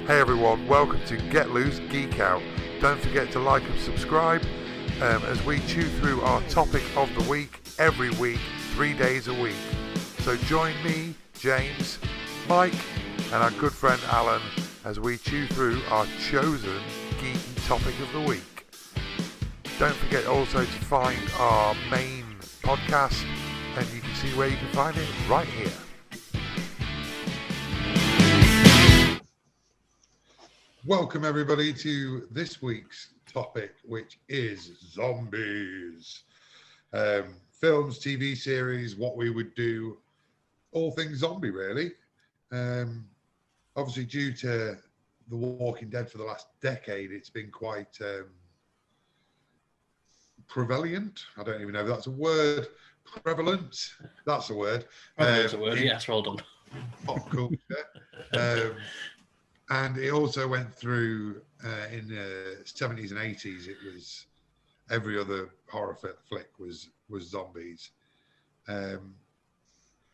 Hey everyone, welcome to Get Loose, Geekout. Don't forget to like and subscribe as we chew through our topic of the week every week, 3 days a week. So join me, James, Mike and our good friend Allan as we chew through our chosen geeky topic of the week. Don't forget also to find our main podcast, and you can see where you can find it right here. Welcome everybody to this week's topic, which is zombies. Films, TV series, what we would do, all things zombie really. Obviously due to The Walking Dead for the last decade, it's been quite prevalent. I don't even know if that's a word. Prevalent, that's a word. That's a word, yes, well done. Pop culture. And it also went through in the 70s and 80s. It was every other horror flick was zombies.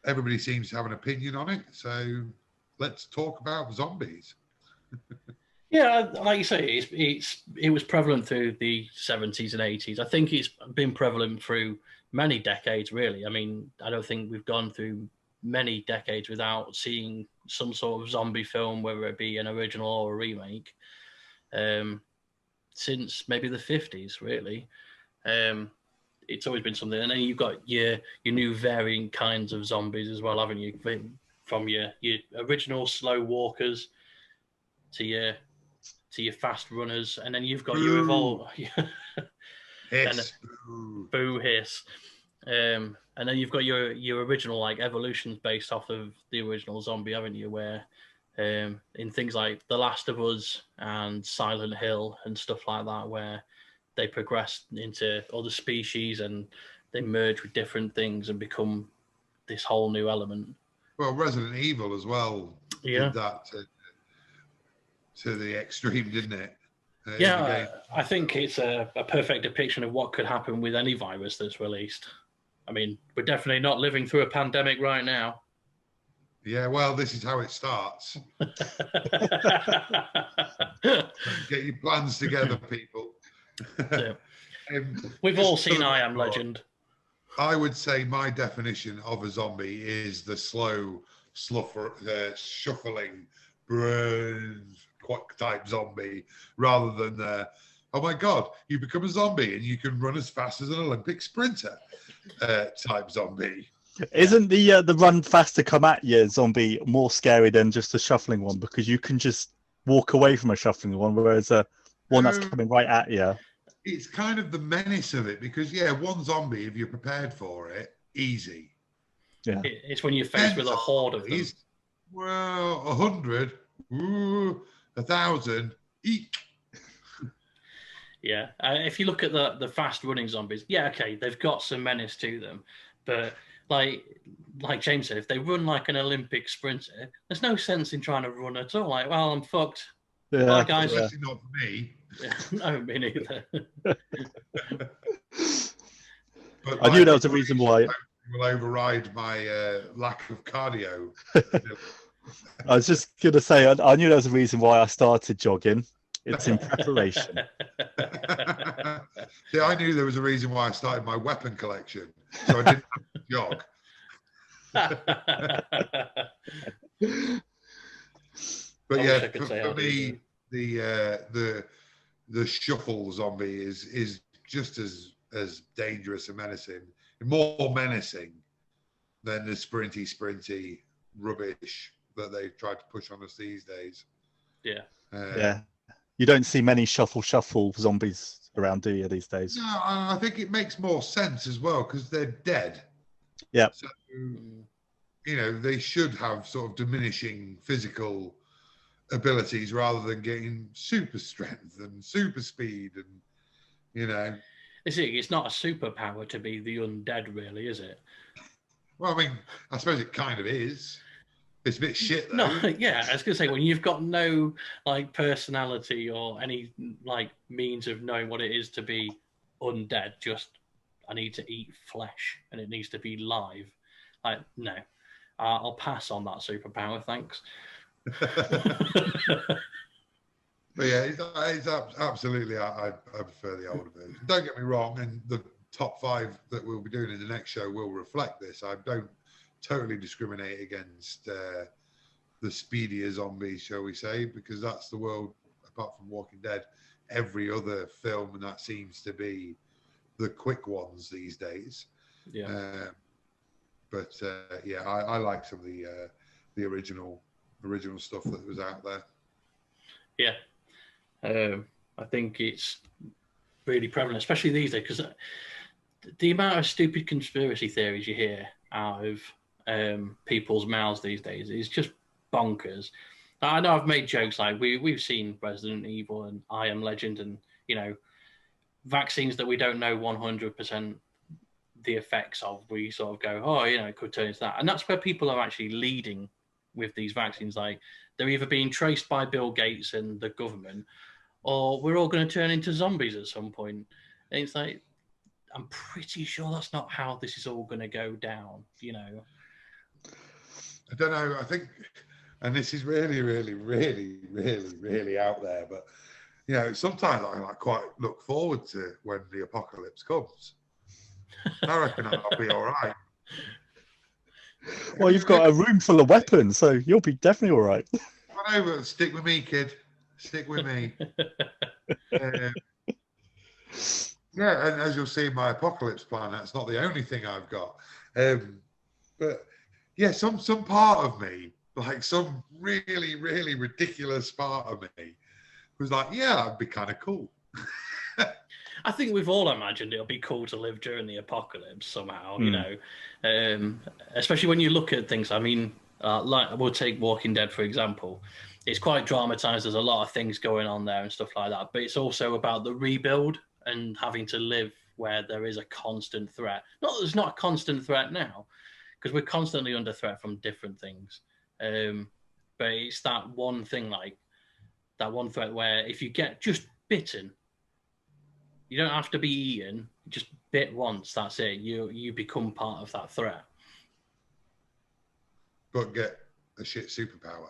Everybody seems to have an opinion on it. So let's talk about zombies. Yeah, like you say, it was prevalent through the 70s and 80s. I think it's been prevalent through many decades, really. I mean, I don't think we've gone through many decades without seeing some sort of zombie film, whether it be an original or a remake, since maybe the 50s, really. It's always been something. And then you've got your new varying kinds of zombies as well, haven't you? From your original slow walkers to your fast runners, and then you've got your evolve. Hiss. Boo hiss. And then you've got your original like evolutions based off of the original zombie, haven't you? Where in things like The Last of Us and Silent Hill and stuff like that, where they progress into other species and they merge with different things and become this whole new element. Well, Resident Evil as well did that to the extreme, didn't it? I think it's a perfect depiction of what could happen with any virus that's released. I mean, we're definitely not living through a pandemic right now. Yeah, well, this is how it starts. Get your plans together, people. Yeah. We've all seen I Am Legend. I would say my definition of a zombie is the slow, shuffling, type zombie, rather than oh my God, you become a zombie and you can run as fast as an Olympic sprinter type zombie. Isn't the run faster come at you zombie more scary than just a shuffling one, because you can just walk away from a shuffling one, whereas one that's coming right at you? It's kind of the menace of it, because one zombie, if you're prepared for it, easy. Yeah, it's when you're faced with a horde of them. Well, 100, 1,000, eek. Yeah, if you look at the fast running zombies, okay, they've got some menace to them, but like James said, if they run like an Olympic sprinter, there's no sense in trying to run at all. Like, well, I'm fucked. Yeah, bye, guys. Especially not for me. No, me neither. I knew there was a reason why. Will override my lack of cardio. I was just going to say, I knew there was a reason why I started jogging. It's in preparation. See, I knew there was a reason why I started my weapon collection, so I didn't have to jog. But yeah, for me, the shuffle zombie is just as dangerous and menacing, more menacing than the sprinty rubbish that they tried to push on us these days. Yeah. You don't see many shuffle zombies around, do you, these days? No, I think it makes more sense as well, because they're dead. Yeah. So, they should have sort of diminishing physical abilities rather than getting super strength and super speed and, It's not a superpower to be the undead, really, is it? Well, I mean, I suppose it kind of is. It's a bit shit, though. No, yeah, I was going to say, when you've got no, personality or any, means of knowing what it is to be undead, just, I need to eat flesh and it needs to be live. No, I'll pass on that superpower, thanks. But yeah, absolutely. I prefer the older version. Don't get me wrong, and the top 5 that we'll be doing in the next show will reflect this. I don't totally discriminate against the speedier zombies, shall we say, because that's the world. Apart from Walking Dead, every other film, and that seems to be the quick ones these days. Yeah. But yeah, I like some of the original stuff that was out there. Yeah. I think it's really prevalent, especially these days, because the amount of stupid conspiracy theories you hear out of people's mouths these days is just bonkers. I know I've made jokes like we've seen Resident Evil and I Am Legend, and vaccines that we don't know 100% the effects of. We sort of go, oh, it could turn into that, and that's where people are actually leading with these vaccines. Like they're either being traced by Bill Gates and the government, or we're all going to turn into zombies at some point. And it's like, I'm pretty sure that's not how this is all going to go down, I don't know. I think, and this is really, really, really, really, really out there, but, sometimes I quite look forward to when the apocalypse comes. I reckon I'll be all right. Well, you've got a room full of weapons, so you'll be definitely all right. I know, but stick with me, kid. Stick with me. Yeah, and as you'll see in my apocalypse plan, that's not the only thing I've got. But yeah, some part of me, like some really, really ridiculous part of me, was like, yeah, that'd be kind of cool. I think we've all imagined it'll be cool to live during the apocalypse somehow, especially when you look at things. I mean, like we'll take Walking Dead, for example. It's quite dramatized. There's a lot of things going on there and stuff like that. But it's also about the rebuild and having to live where there is a constant threat. Not that there's not a constant threat now, because we're constantly under threat from different things. But it's that one thing, like that one threat where if you get just bitten, you don't have to be eaten, just bit once, that's it. You become part of that threat. But get a shit superpower.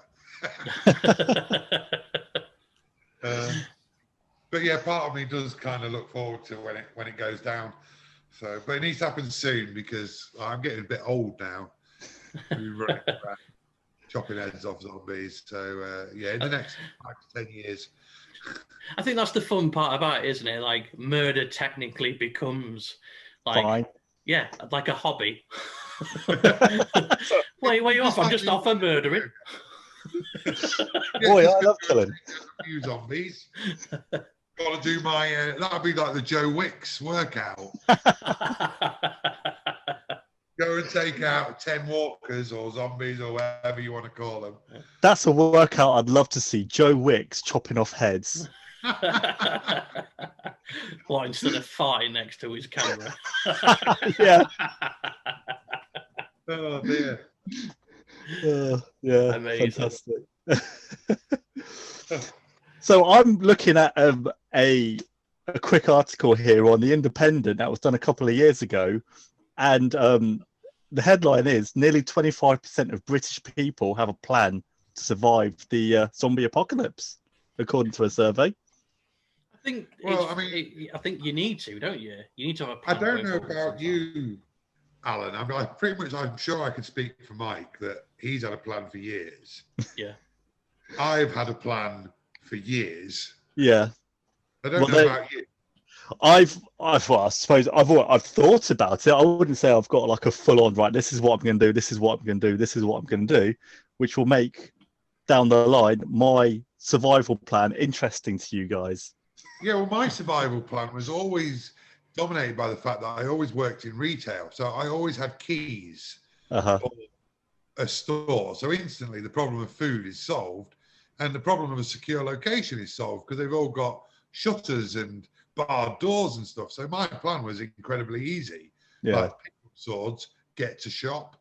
But yeah, part of me does kind of look forward to when it goes down. So, but it needs to happen soon because I'm getting a bit old now. Running around, chopping heads off zombies. So yeah, in the next 5 to 10 years. I think that's the fun part about it, isn't it? Like murder technically becomes like Fine. Yeah, like a hobby. Wait, you off? I'm just off for murdering. Boy, I love killing. A few zombies. Got to do my. That'd be like the Joe Wicks workout. Go and take out 10 walkers or zombies or whatever you want to call them. That's a workout I'd love to see. Joe Wicks chopping off heads. What, instead of farting next to his camera? Yeah. Oh dear. Yeah. Amazing. Fantastic. So I'm looking at a quick article here on The Independent that was done a couple of years ago. And the headline is nearly 25% of British people have a plan to survive the zombie apocalypse, according to a survey. I think you need to, don't you? You need to have a plan. I don't know about you, Alan. I'm sure I could speak for Mike that he's had a plan for years. Yeah. I've had a plan for years. Yeah. I don't know about you. I suppose I've thought about it. I wouldn't say I've got like a full on, right, this is what I'm going to do, this is what I'm going to do, this is what I'm going to do, which will make down the line my survival plan interesting to you guys. Yeah, well, my survival plan was always dominated by the fact that I always worked in retail. So I always had keys for a store. So instantly the problem of food is solved and the problem of a secure location is solved because they've all got shutters and barred doors and stuff. So my plan was incredibly easy. Yeah. Like pick up swords, get to shop.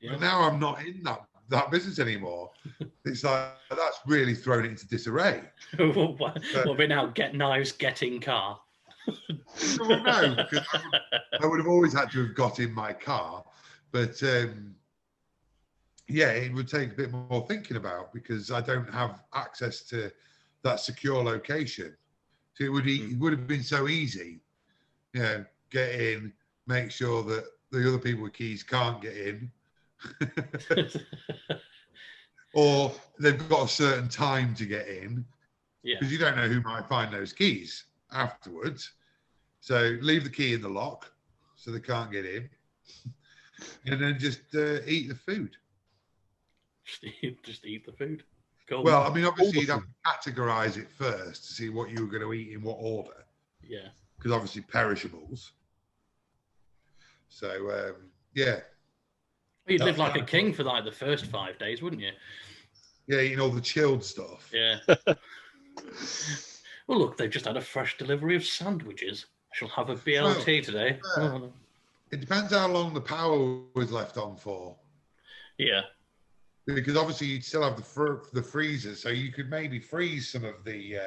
Yeah. But now I'm not in that business anymore. It's like that's really thrown it into disarray. Well, been out, get knives, get in car. Well, no, because I would have always had to have got in my car. But yeah, it would take a bit more thinking about because I don't have access to that secure location. So it would have been so easy, get in, make sure that the other people with keys can't get in. Or they've got a certain time to get in, because you don't know who might find those keys afterwards. So leave the key in the lock so they can't get in, and then just eat the food. Just eat the food. Cool. Well, I mean, obviously you'd have to categorize it first to see what you were going to eat in what order. Yeah. Because obviously perishables. So yeah. You'd live like a king for like the first 5 days, wouldn't you? Yeah, eating all the chilled stuff. Yeah. Well, look, they've just had a fresh delivery of sandwiches. I shall have a BLT today. It depends how long the power was left on for. Yeah. Because obviously you'd still have the freezer, so you could maybe freeze some of the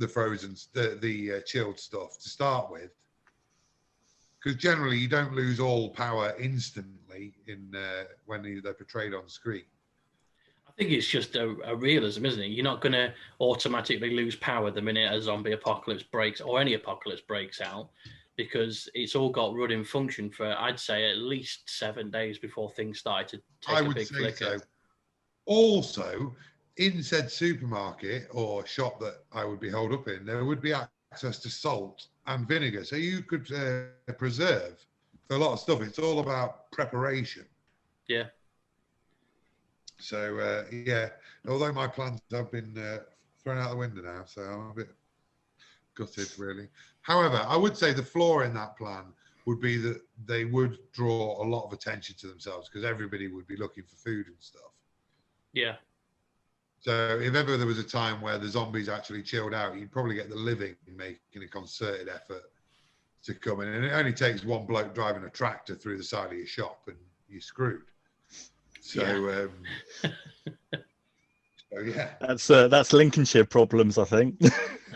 frozen, the chilled stuff to start with. Because generally you don't lose all power instantly when they're portrayed on screen. I think it's just a realism, isn't it? You're not going to automatically lose power the minute a zombie apocalypse breaks, or any apocalypse breaks out, because it's all got running function for, I'd say, at least 7 days before things started to take a big flicker. So. Also, in said supermarket or shop that I would be holed up in, there would be access to salt and vinegar, so you could preserve for a lot of stuff. It's all about preparation. Yeah. So yeah, although my plans have been thrown out the window now, so I'm a bit gutted, really. However, I would say the flaw in that plan would be that they would draw a lot of attention to themselves, because everybody would be looking for food and stuff. Yeah. So if ever there was a time where the zombies actually chilled out, you'd probably get the living making a concerted effort to come in. And it only takes one bloke driving a tractor through the side of your shop and you're screwed. So, yeah. That's Lincolnshire problems, I think.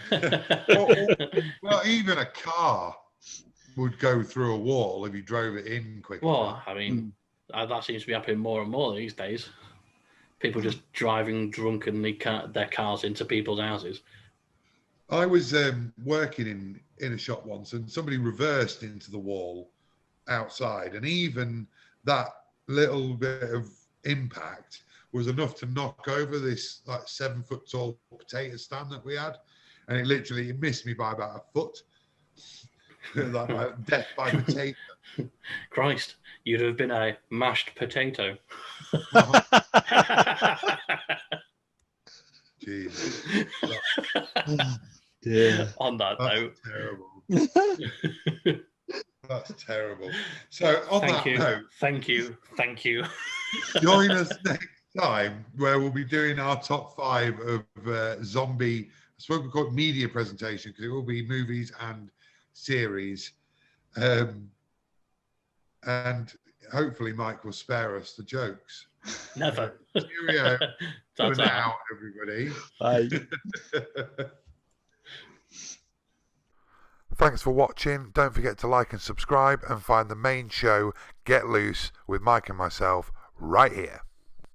well, even a car would go through a wall if you drove it in quickly. Well, I mean, that seems to be happening more and more these days. People just driving drunkenly their cars into people's houses. I was working in a shop once, and somebody reversed into the wall outside, and even that little bit of impact was enough to knock over this like 7 foot tall potato stand that we had, and it missed me by about a foot. Like death by potato. Christ, you'd have been a mashed potato. Jesus. Yeah. On that note. Terrible. That's terrible. So on that note, thank you. Join us next time, where we'll be doing our top 5 of zombie, I suppose we call it media presentation, because it will be movies and series. And hopefully Mike will spare us the jokes. Never. Cheerio for now, everybody. Bye. Thanks for watching. Don't forget to like and subscribe, and find the main show, Get Loose, with Mike and myself, right here.